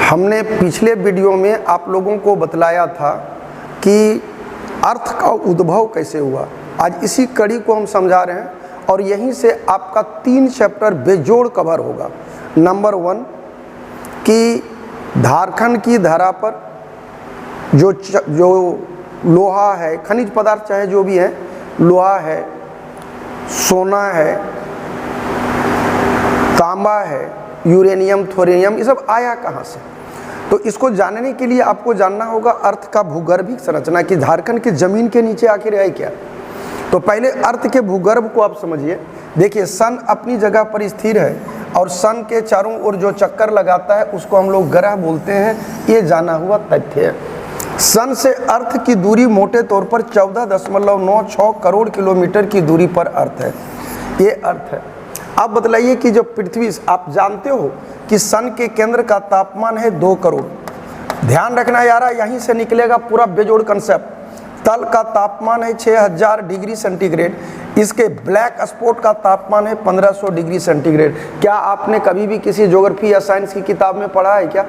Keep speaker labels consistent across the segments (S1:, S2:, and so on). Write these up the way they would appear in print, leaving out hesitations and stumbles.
S1: हमने पिछले वीडियो में आप लोगों को बतलाया था कि अर्थ का उद्भव कैसे हुआ। आज इसी कड़ी को हम समझा रहे हैं और यहीं से आपका 3 चैप्टर बेजोड़ कवर होगा। नंबर 1 कि झारखंड की धरा पर जो लोहा है, खनिज पदार्थ चाहे जो भी है, लोहा है, सोना है, तांबा है, यूरेनियम, थोरियम, ये सब आया कहाँ से। तो इसको जानने के लिए आपको जानना होगा अर्थ का भूगर्भिक संरचना कि झारखंड की जमीन के नीचे आखिर है क्या। तो पहले अर्थ के भूगर्भ को आप समझिए। देखिए, सन अपनी जगह पर स्थिर है और सन के चारों ओर जो चक्कर लगाता है उसको हम लोग ग्रह बोलते हैं। ये जाना हुआ तथ्य है। सन से अर्थ की दूरी मोटे तौर पर 14.96 करोड़ किलोमीटर की दूरी पर अर्थ है। ये अर्थ है। आप बतलाइए कि जो पृथ्वी, आप जानते हो कि सन के केंद्र का तापमान है 2 करोड़। ध्यान रखना यारा, यहीं से निकलेगा पूरा बेजोड़ कंसेप्ट। तल का तापमान है 6000 डिग्री सेंटीग्रेड। इसके ब्लैक स्पॉट का तापमान है 1500 डिग्री सेंटीग्रेड। क्या आपने कभी भी किसी ज्योग्राफी या साइंस की किताब में पढ़ा है क्या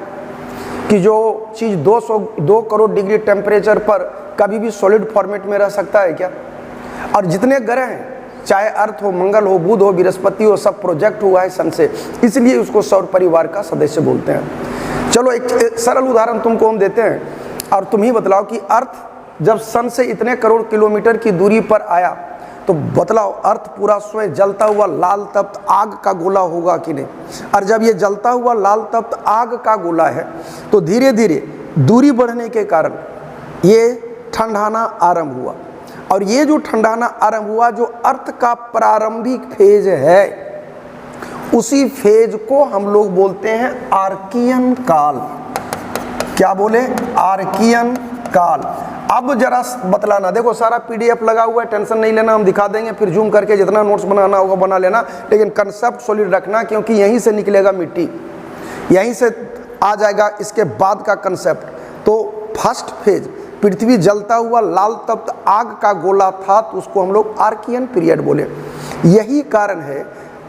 S1: कि जो चीज़ 2 करोड़ डिग्री टेम्परेचर पर कभी भी सॉलिड फॉर्मेट में रह सकता है क्या। और जितने ग्रह हैं, चाहे अर्थ हो, मंगल हो, बुध हो, बृहस्पति हो, सब प्रोजेक्ट हुआ है सन से, इसलिए उसको सौर परिवार का सदस्य बोलते हैं। चलो एक सरल उदाहरण तुमको हम देते हैं और तुम ही बतलाओ कि अर्थ जब सन से इतने करोड़ किलोमीटर की दूरी पर आया तो बतलाओ अर्थ पूरा स्वयं जलता हुआ लाल तप्त आग का गोला होगा कि नहीं। और जब ये जलता हुआ लाल तप्त आग का गोला है तो धीरे धीरे दूरी बढ़ने के कारण ये ठंडाना आरंभ हुआ। और ये जो ठंडाना आरंभ हुआ, जो अर्थ का प्रारंभिक फेज है, उसी फेज को हम लोग बोलते हैं आर्कियन काल। क्या बोले? आर्कियन काल। अब जरा बतलाना, देखो सारा पीडीएफ लगा हुआ है, टेंशन नहीं लेना, हम दिखा देंगे, फिर जूम करके जितना नोट्स बनाना होगा बना लेना, लेकिन कंसेप्ट सॉलिड रखना, क्योंकि यहीं से निकलेगा मिट्टी, यहीं से आ जाएगा इसके बाद का कंसेप्ट। तो फर्स्ट फेज पृथ्वी जलता हुआ लाल तप्त आग का गोला था, तो उसको हम लोग आर्कियन पीरियड बोले। यही कारण है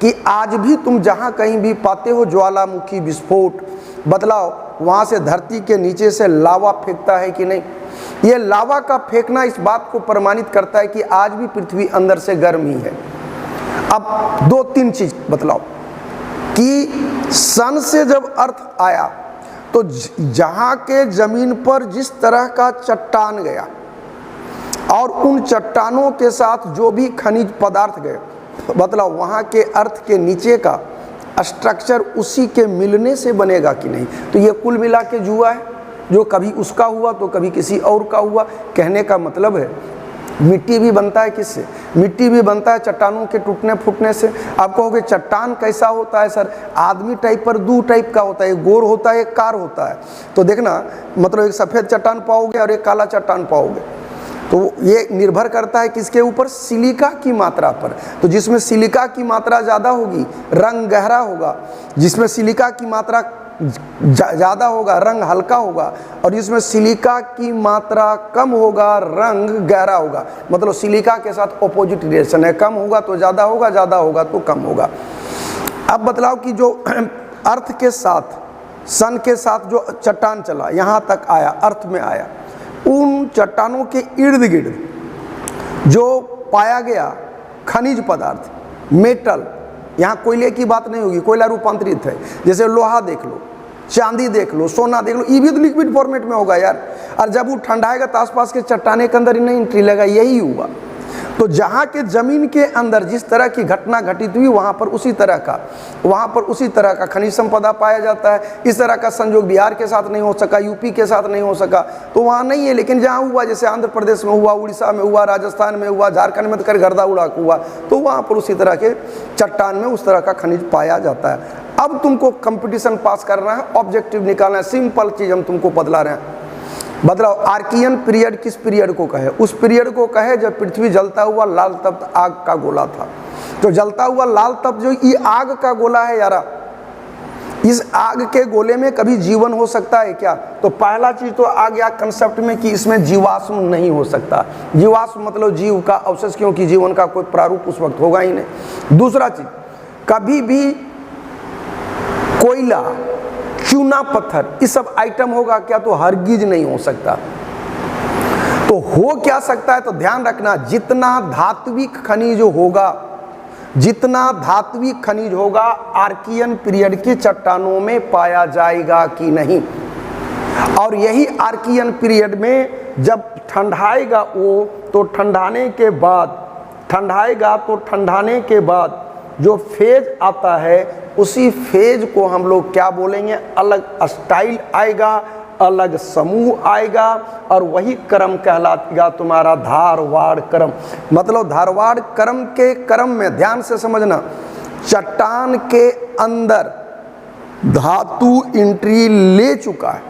S1: कि आज भी तुम जहाँ कहीं भी पाते हो ज्वालामुखी विस्फोट, बतलाओ वहाँ से धरती के नीचे से लावा फेंकता है कि नहीं। ये लावा का फेंकना इस बात को प्रमाणित करता है कि आज भी पृथ्वी अंदर से गर्म ही है। अब 2-3 चीज बतलाओ कि सन से जब अर्थ आया तो जहाँ के जमीन पर जिस तरह का चट्टान गया और उन चट्टानों के साथ जो भी खनिज पदार्थ गए, बतलाओ वहाँ के अर्थ के नीचे का स्ट्रक्चर उसी के मिलने से बनेगा कि नहीं। तो ये कुल मिला के जुआ है, जो कभी उसका हुआ तो कभी किसी और का हुआ। कहने का मतलब है मिट्टी भी बनता है किससे? मिट्टी भी बनता है चट्टानों के टूटने फूटने से। आप कहोगे चट्टान कैसा होता है सर? आदमी टाइप पर 2 टाइप का होता है, एक गोर होता है, एक कार होता है। तो देखना, मतलब एक सफ़ेद चट्टान पाओगे और एक काला चट्टान पाओगे। तो ये निर्भर करता है किसके ऊपर? सिलिका की मात्रा पर। तो जिसमें सिलिका की मात्रा ज़्यादा होगी रंग गहरा होगा, जिसमें सिलिका की मात्रा ज़्यादा होगा रंग हल्का होगा, और जिसमें सिलिका की मात्रा कम होगा रंग गहरा होगा। मतलब सिलिका के साथ ऑपोजिट रिलेशन है, कम होगा तो ज़्यादा होगा, ज़्यादा होगा तो कम होगा। अब बतलाओ कि जो अर्थ के साथ, सन के साथ जो चट्टान चला यहाँ तक आया, अर्थ में आया, उन चट्टानों के इर्द गिर्द जो पाया गया खनिज पदार्थ, मेटल, यहाँ कोयले की बात नहीं होगी, कोयला रूपांतरित है। जैसे लोहा देख लो, चांदी देख लो, सोना देख लो, ये भी तो लिक्विड फॉर्मेट में होगा यार। और जब वो ठंडाएगा तो आसपास के चट्टाने के अंदर ही नहीं एंट्री लेगा, यही हुआ। तो जहाँ के जमीन के अंदर जिस तरह की घटना घटित हुई, वहाँ पर उसी तरह का खनिज संपदा पाया जाता है। इस तरह का संयोग बिहार के साथ नहीं हो सका, यूपी के साथ नहीं हो सका, तो वहाँ नहीं है। लेकिन जहाँ हुआ, जैसे आंध्र प्रदेश में हुआ, उड़ीसा में हुआ, राजस्थान में हुआ, झारखंड में तो कर गर्दा उड़ा हुआ, तो वहाँ पर उसी तरह के चट्टान में उस तरह का खनिज पाया जाता है। अब तुमको कंपटीशन पास करना है, ऑब्जेक्टिव निकालना है, सिंपल चीज़ हम तुमको बतला रहे हैं। बदलाव आर्कियन पीरियड किस पीरियड को कहे? उस पीरियड को कहे जब पृथ्वी जलता हुआ लाल तप्त आग का गोला था। तो जलता हुआ लाल तप्त जो ये आग का गोला है यारा, इस आग के गोले में कभी जीवन हो सकता है क्या? तो पहला चीज तो आ गया कंसेप्ट में कि इसमें जीवाश्म नहीं हो सकता। जीवाश्म मतलब जीव का अवशेष, क्योंकि जीवन का कोई प्रारूप उस वक्त होगा ही नहीं। दूसरा चीज, कभी भी कोयला चूना पत्थर, ये सब आइटम होगा क्या? तो हरगिज नहीं हो सकता। तो हो क्या सकता है? तो ध्यान रखना, जितना धात्विक खनिज होगा, जितना धात्विक खनिज होगा आर्कियन पीरियड की चट्टानों में पाया जाएगा कि नहीं। और यही आर्कियन पीरियड में जब ठंडाएगा वो, तो ठंडाने के बाद जो फेज आता है, उसी फेज को हम लोग क्या बोलेंगे? अलग स्टाइल आएगा, अलग समूह आएगा, और वही क्रम कहलाएगा तुम्हारा धारवाड़ क्रम। मतलब धारवाड़ क्रम के क्रम में ध्यान से समझना, चट्टान के अंदर धातु एंट्री ले चुका है।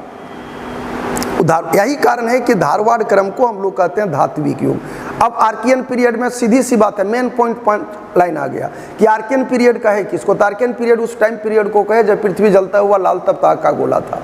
S1: यही कारण है कि धारवाड़ क्रम को हम लोग कहते हैं धात्विक युग। अब आर्कियन पीरियड में सीधी सी बात है, मेन पॉइंट लाइन आ गया कि आर्कियन पीरियड कहे किसको? तो आर्कियन पीरियड उस टाइम पीरियड को कहे जब पृथ्वी जलता हुआ लाल तबका का गोला था।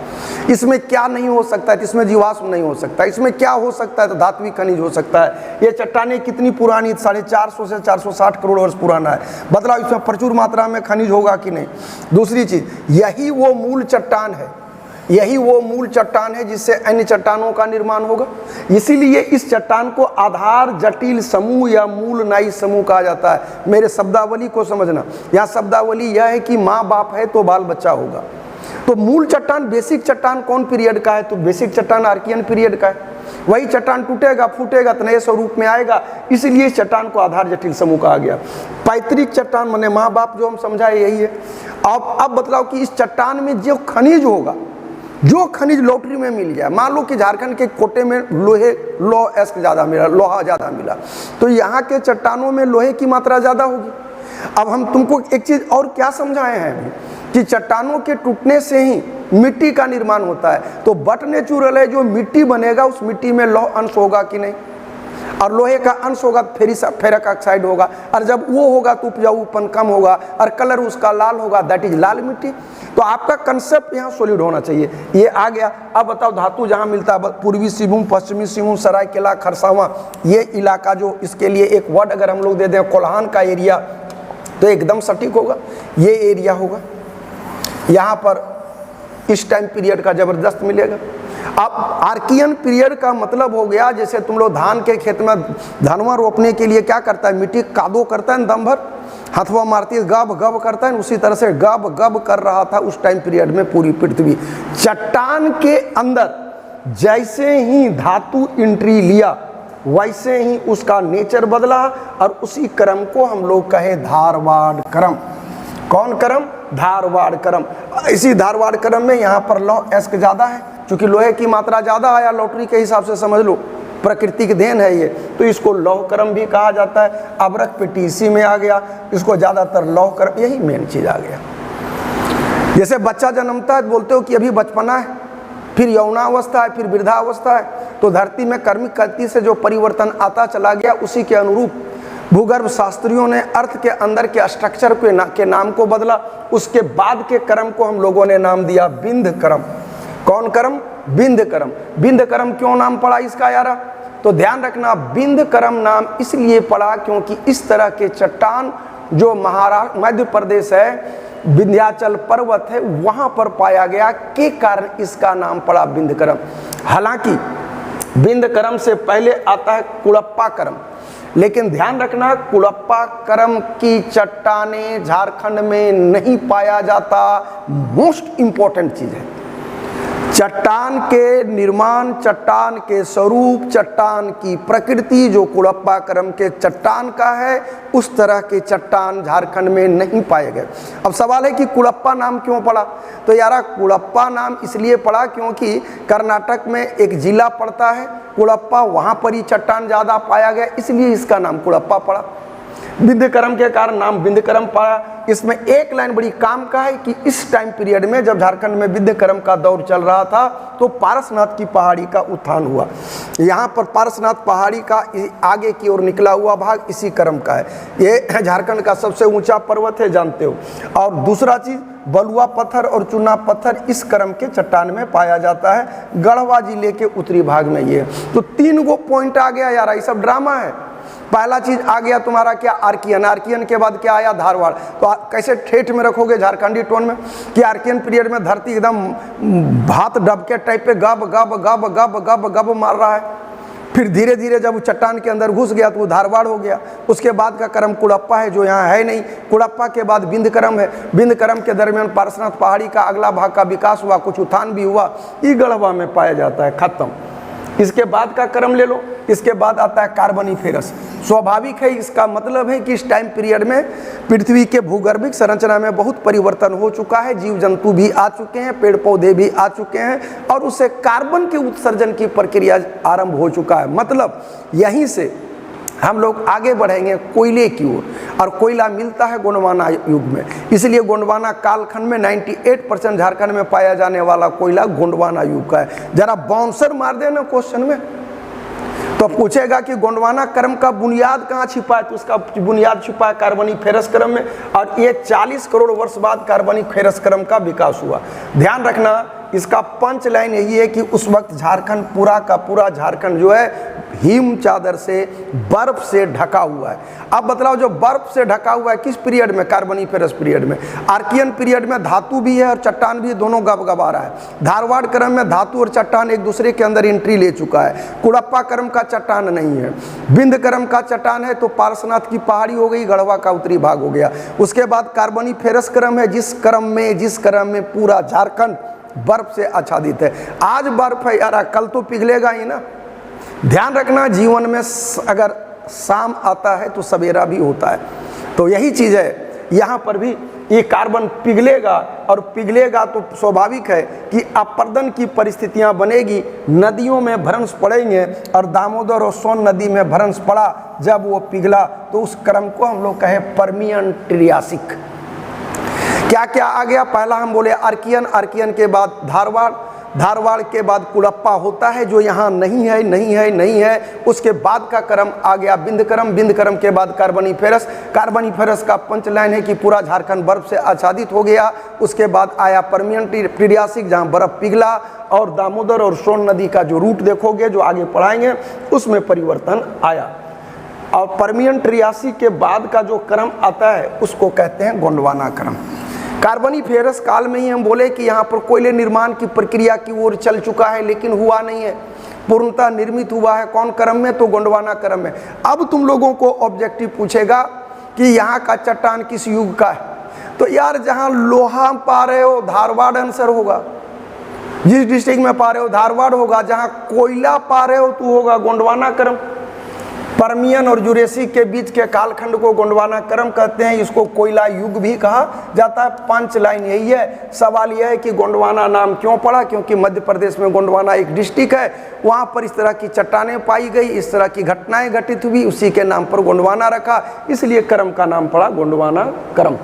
S1: इसमें क्या नहीं हो सकता है? इसमें जीवाश्म नहीं हो सकता। इसमें क्या हो सकता है? तो धात्विक खनिज हो सकता है। ये चट्टानें कितनी पुरानी? 450 से 460 करोड़ वर्ष पुराना है। बदलाव इसमें प्रचुर मात्रा में खनिज होगा कि नहीं? दूसरी चीज, यही वो मूल चट्टान है, यही वो मूल चट्टान है जिससे अन्य चट्टानों का निर्माण होगा। इसीलिए इस चट्टान को आधार जटिल समूह या मूल नाई समूह कहा जाता है। मेरे शब्दावली को समझना, यहाँ शब्दावली यह है कि माँ बाप है तो बाल बच्चा होगा। तो मूल चट्टान, बेसिक चट्टान कौन पीरियड का है? तो बेसिक चट्टान आर्कियन पीरियड का है। वही चट्टान टूटेगा फूटेगा तो नए स्वरूप में आएगा, इसलिए इस चट्टान को आधार जटिल समूह कहा गया। पैतृक चट्टान माने माँ बाप, जो हम समझाए यही है। अब बताओ कि इस चट्टान में जो खनिज होगा, जो खनिज लॉटरी में मिल गया, मान लो कि झारखंड के कोटे में लोहा ज़्यादा मिला, तो यहाँ के चट्टानों में लोहे की मात्रा ज़्यादा होगी। अब हम तुमको एक चीज़ और क्या समझाए हैं अभी, कि चट्टानों के टूटने से ही मिट्टी का निर्माण होता है। तो बट नेचुरल है, जो मिट्टी बनेगा उस मिट्टी में लौह अंश होगा कि नहीं, और लोहे का अंश होगा फेरक ऑक्साइड होगा, और जब वो होगा तो उपजाऊपन कम होगा और कलर उसका लाल होगा, दैट इज लाल मिट्टी। तो आपका कंसेप्ट यहाँ सॉलिड होना चाहिए। ये आ गया। अब बताओ धातु जहाँ मिलता है, पूर्वी सिंहभूम, पश्चिमी सिंहभूम, सरायकेला, खरसावां, ये इलाका जो, इसके लिए एक वर्ड अगर हम लोग दे दें कोल्हान का एरिया, तो एकदम सटीक होगा। ये एरिया होगा, यहाँ पर इस टाइम पीरियड का जबरदस्त मिलेगा। अब आर्कियन पीरियड का मतलब हो गया, जैसे तुम लोग धान के खेत में धनवा रोपने के लिए क्या करता है? मिट्टी कादो करता है, दम भर हथवा मारती है, गब गब करता है, उसी तरह से गब गब कर रहा था उस टाइम पीरियड में पूरी पृथ्वी। चट्टान के अंदर जैसे ही धातु एंट्री लिया, वैसे ही उसका नेचर बदला, और उसी क्रम को हम लोग कहे धारवाड़ क्रम। कौन क्रम? धारवाड़ क्रम। इसी धारवाड़ क्रम में यहाँ पर लौह एस्क ज़्यादा है, क्योंकि लोहे की मात्रा ज़्यादा आया लॉटरी के हिसाब से, समझ लो प्रकृति की देन है ये, तो इसको लौह क्रम भी कहा जाता है। अबरख पे टीसी में आ गया, इसको ज़्यादातर लौह क्रम, यही मेन चीज़ आ गया। जैसे बच्चा जन्मता है तो बोलते हो कि अभी बचपना है, फिर यौनावस्था है, फिर वृद्धावस्था है। तो धरती में कर्मिक गति से जो परिवर्तन आता चला गया, उसी के अनुरूप भूगर्भ शास्त्रियों ने अर्थ के अंदर के स्ट्रक्चर के नाम को बदला। उसके बाद के क्रम को हम लोगों ने नाम दिया बिंद क्रम। कौन क्रम? बिंद क्रम। बिंद क्रम क्यों नाम पड़ा इसका यारा? तो ध्यान रखना, बिंद क्रम नाम इसलिए पड़ा क्योंकि इस तरह के चट्टान जो महाराष्ट्र मध्य प्रदेश है, विंध्याचल पर्वत है, वहां पर पाया गया के कारण इसका नाम पड़ा बिंद क्रम। हालांकि बिंद क्रम से पहले आता है कुड़प्पा क्रम, लेकिन ध्यान रखना कुड़प्पा क्रम की चट्टानें झारखंड में नहीं पाया जाता। मोस्ट इंपॉर्टेंट चीज है, चट्टान के निर्माण, चट्टान के स्वरूप, चट्टान की प्रकृति जो कुड़प्पा क्रम के चट्टान का है, उस तरह के चट्टान झारखंड में नहीं पाए गए। अब सवाल है कि कुड़प्पा नाम क्यों पड़ा? तो यारा कुड़प्पा नाम इसलिए पड़ा क्योंकि कर्नाटक में एक जिला पड़ता है कुड़प्पा, वहाँ पर ही चट्टान ज़्यादा पाया गया, इसलिए इसका नाम कुड़प्पा पड़ा। विंध्यक्रम के कारण नाम विंध्यक्रम पड़ा। इसमें एक लाइन बड़ी काम का है कि इस टाइम पीरियड में जब झारखंड में विंध्यक्रम का दौर चल रहा था तो पारसनाथ की पहाड़ी का उत्थान हुआ। यहाँ पर पारसनाथ पहाड़ी का आगे की ओर निकला हुआ भाग इसी क्रम का है। ये झारखंड का सबसे ऊंचा पर्वत है, जानते हो। और दूसरा चीज, बलुआ पत्थर और चूना पत्थर इस क्रम के चट्टान में पाया जाता है, गढ़वा जिले के उत्तरी भाग में। ये तो 3 गो पॉइंट आ गया यार, ये सब ड्रामा है। पहला चीज आ गया तुम्हारा क्या, आर्कियन। आर्कियन के बाद क्या आया, धारवाड़। तो कैसे ठेठ में रखोगे झारखंडी टोन में कि आर्कियन पीरियड में धरती एकदम भात डबके टाइप पे गब गब गब गब गब गब मार रहा है। फिर धीरे धीरे जब वो चट्टान के अंदर घुस गया तो वो धारवाड़ हो गया। उसके बाद का क्रम कुड़प्पा है जो यहाँ है नहीं। कुड़प्पा के बाद बिंद क्रम है। बिंद क्रम के दरमियान पार्श्वनाथ पहाड़ी का अगला भाग का विकास हुआ, कुछ उत्थान भी हुआ, ये गढ़वा में पाया जाता है, खत्म। इसके बाद का क्रम ले लो। इसके बाद आता है कार्बोनिफेरस। स्वाभाविक है, इसका मतलब है कि इस टाइम पीरियड में पृथ्वी के भूगर्भिक संरचना में बहुत परिवर्तन हो चुका है, जीव जंतु भी आ चुके हैं, पेड़ पौधे भी आ चुके हैं और उससे कार्बन के उत्सर्जन की प्रक्रिया आरंभ हो चुका है। मतलब यहीं से हम लोग आगे बढ़ेंगे कोयले की ओर, और कोयला मिलता है गोंडवाना युग में। इसलिए गोंडवाना कालखंड में 98% झारखंड में पाया जाने वाला कोयला गोंडवाना युग का है। जरा बाउंसर मार देना क्वेश्चन में तो पूछेगा कि गोंडवाना क्रम का बुनियाद कहाँ छिपा है, तो उसका बुनियाद छिपा है कार्बोनिफेरस क्रम में, और ये 40 करोड़ वर्ष बाद कार्बोनिफेरस क्रम का विकास हुआ। ध्यान रखना, इसका पंच लाइन यही है कि उस वक्त झारखंड पूरा का पूरा झारखंड जो है हिम चादर से, बर्फ से ढका हुआ है। अब बतलाओ, जो बर्फ से ढका हुआ है किस पीरियड में, कार्बोनिफेरस पीरियड में। आर्कियन पीरियड में धातु भी है और चट्टान भी, दोनों गबगबा रहा है। धारवाड़ क्रम में धातु और चट्टान एक दूसरे के अंदर एंट्री ले चुका है। कुड़प्पा क्रम का चट्टान नहीं है। बिंद क्रम का चट्टान है तो पार्श्वनाथ की पहाड़ी हो गई, गढ़वा का उत्तरी भाग हो गया। उसके बाद कार्बोनिफेरस क्रम है, जिस क्रम में पूरा झारखंड बर्फ से आच्छादित है। आज बर्फ है यार, कल तो पिघलेगा ही ना। ध्यान रखना, जीवन में अगर शाम आता है तो सवेरा भी होता है। तो यही चीज़ है, यहाँ पर भी ये कार्बन पिघलेगा, और पिघलेगा तो स्वाभाविक है कि अपर्दन की परिस्थितियाँ बनेगी, नदियों में भ्रंश पड़ेंगे, और दामोदर और सोन नदी में भ्रंश पड़ा जब वो पिघला, तो उस क्रम को हम लोग कहे पर्मियन ट्रियासिक। क्या क्या आ गया, पहला हम बोले आर्कियन, आर्कियन के बाद धारवाड़, धारवाड़ के बाद कुड़प्पा होता है जो यहाँ नहीं है, नहीं है, नहीं है। उसके बाद का क्रम आ गया बिंद क्रम, बिंद क्रम के बाद कार्बोनिफेरस। कार्बोनिफेरस का पंच लाइन है कि पूरा झारखंड बर्फ से आच्छादित हो गया। उसके बाद आया पर्मियन ट्रियासिक, जहाँ बर्फ पिघला, और दामोदर और सोन नदी का जो रूट देखोगे, जो आगे पढ़ाएंगे, उसमें परिवर्तन आया। और पर्मियन ट्रियासिक के बाद का जो क्रम आता है उसको कहते हैं गोंडवाना क्रम। कार्बोनिफेरस काल में ही हम बोले कि यहाँ पर कोयले निर्माण की प्रक्रिया की ओर चल चुका है, लेकिन हुआ नहीं है, पूर्णतः निर्मित हुआ है कौन क्रम में, तो गोंडवाना क्रम में। अब तुम लोगों को ऑब्जेक्टिव पूछेगा कि यहाँ का चट्टान किस युग का है, तो यार जहाँ लोहा पा रहे हो धारवाड़ आंसर होगा, जिस डिस्ट्रिक्ट में पा रहे हो धारवाड़ होगा, जहाँ कोयला पा रहे हो तो होगा गोंडवाना क्रम। पर्मियन और जुरेसिक के बीच के कालखंड को गोंडवाना क्रम कहते हैं, इसको कोयला युग भी कहा जाता है। पंच लाइन यही है। सवाल यह है कि गोंडवाना नाम क्यों पड़ा, क्योंकि मध्य प्रदेश में गोंडवाना एक डिस्ट्रिक्ट है, वहाँ पर इस तरह की चट्टानें पाई गई, इस तरह की घटनाएं घटित हुई, उसी के नाम पर गोंडवाना रखा, इसलिए क्रम का नाम पड़ा गोंडवाना क्रम।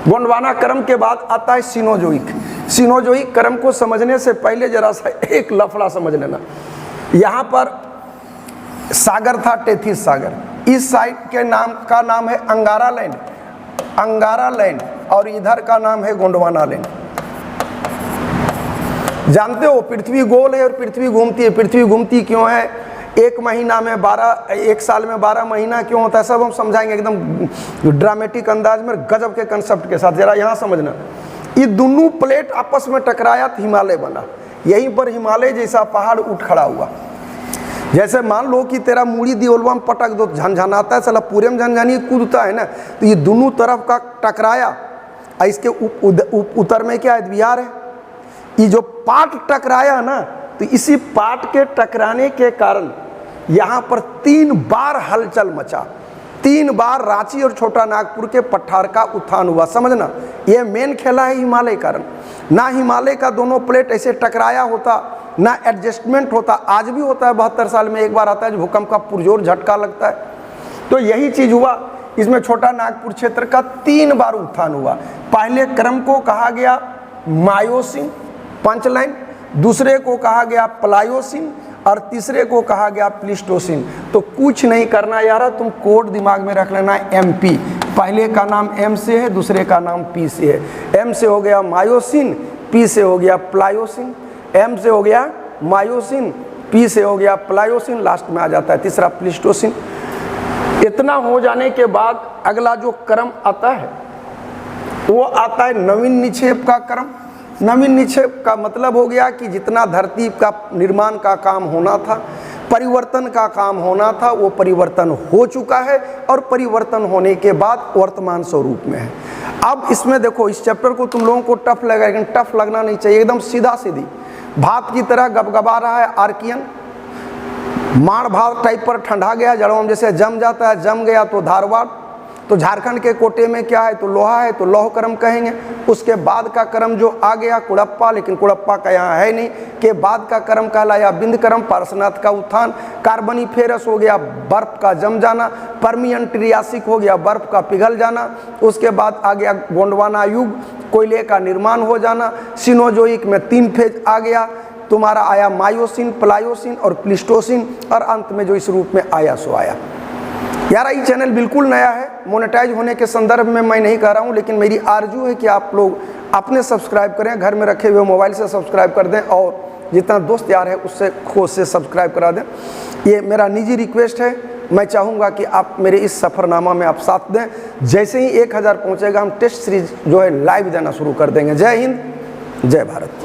S1: गोंडवाना क्रम के बाद आता है सिनोजोइक। सिनोजोइक क्रम को समझने से पहले जरा सा एक लफड़ा समझ लेना। यहाँ पर सागर था, टेथिस सागर, इस साइड के नाम का नाम है अंगारा लैंड, अंगारा लैंड, और इधर का नाम है गोंडवाना लैंड। जानते हो पृथ्वी गोल है और पृथ्वी घूमती है। पृथ्वी घूमती क्यों है, एक महीना में 12, एक साल में 12 महीना क्यों होता है, सब हम समझाएंगे एकदम ड्रामेटिक अंदाज में, गजब के कंसेप्ट के साथ। जरा यहाँ समझना, ये दोनों प्लेट आपस में टकराया तो हिमालय बना। यहीं पर हिमालय जैसा पहाड़ उठ खड़ा हुआ। जैसे मान लो कि तेरा मूड़ी दियोलवा में पटक दो, झनझनाता है साला, पूरे में झनझनी कूदता है ना, तो ये दोनों तरफ का टकराया, इसके उत्तर में क्या है, बिहार है। ये जो पाट टकराया ना, तो इसी पाट के टकराने के कारण यहाँ पर 3 बार हलचल मचा। 3 बार रांची और छोटा नागपुर के पठार का उत्थान हुआ। समझना, ये मेन खेला है हिमालय कारण। ना हिमालय का दोनों प्लेट ऐसे टकराया होता, ना एडजस्टमेंट होता। आज भी होता है, 72 साल में एक बार आता है जो भूकंप का पुरजोर झटका लगता है। तो यही चीज हुआ, इसमें छोटा नागपुर क्षेत्र का 3 बार उत्थान हुआ। पहले क्रम को कहा गया मायोसिन, पंच लाइन, दूसरे को कहा गया प्लायोसिन, और तीसरे को कहा गया प्लिस्टोसिन। तो कुछ नहीं करना यार, तुम कोड दिमाग में रख लेना, MP। पहले का नाम M से है, दूसरे का नाम P से है। M से हो गया मायोसिन, P से हो गया प्लायोसिन। M से हो गया मायोसिन, P से हो गया प्लायोसिन, लास्ट में आ जाता है तीसरा प्लिस्टोसिन। इतना हो जाने के बाद अगला जो क्रम आता है वो आता है नवीन निक्षेप का क्रम। नवीन निक्षेप का मतलब हो गया कि जितना धरती का निर्माण का काम होना था, परिवर्तन का काम होना था, वो परिवर्तन हो चुका है और परिवर्तन होने के बाद वर्तमान स्वरूप में है। अब इसमें देखो, इस चैप्टर को तुम लोगों को टफ लगेगा, लेकिन टफ लगना नहीं चाहिए, एकदम सीधा सीधी भात की तरह गबगबा रहा है आर्कियन। माड़ भात टाइप पर ठंडा गया, जड़ों में जैसे जम जाता है, जम गया तो धारवाड़। तो झारखंड के कोटे में क्या है, तो लोहा है, तो लौह क्रम कहेंगे। उसके बाद का क्रम जो आ गया कुड़प्पा, लेकिन कुड़प्पा का यहाँ है नहीं, के बाद का क्रम कहलाया बिंद क्रम, पार्श्वनाथ का उत्थान। कार्बनिफेरस हो गया बर्फ का जम जाना, परमियन ट्रियासिक हो गया बर्फ का पिघल जाना। उसके बाद आ गया गोंडवाना युग, कोयले का निर्माण हो जाना। सिनोजोइक में 3 फेज आ गया, तुम्हारा आया मायोसिन, प्लायोसिन और प्लिस्टोसिन, और अंत में जो इस रूप में आया सो आया। यार ये चैनल बिल्कुल नया है, मोनेटाइज होने के संदर्भ में मैं नहीं कह रहा हूँ, लेकिन मेरी आरजू है कि आप लोग अपने सब्सक्राइब करें, घर में रखे हुए मोबाइल से सब्सक्राइब कर दें और जितना दोस्त यार है उससे खुद से सब्सक्राइब करा दें। ये मेरा निजी रिक्वेस्ट है। मैं चाहूँगा कि आप मेरे इस सफ़रनामा में आप साथ दें। जैसे ही 1000 पहुँचेगा हम टेस्ट सीरीज जो है लाइव देना शुरू कर देंगे। जय हिंद, जय भारत।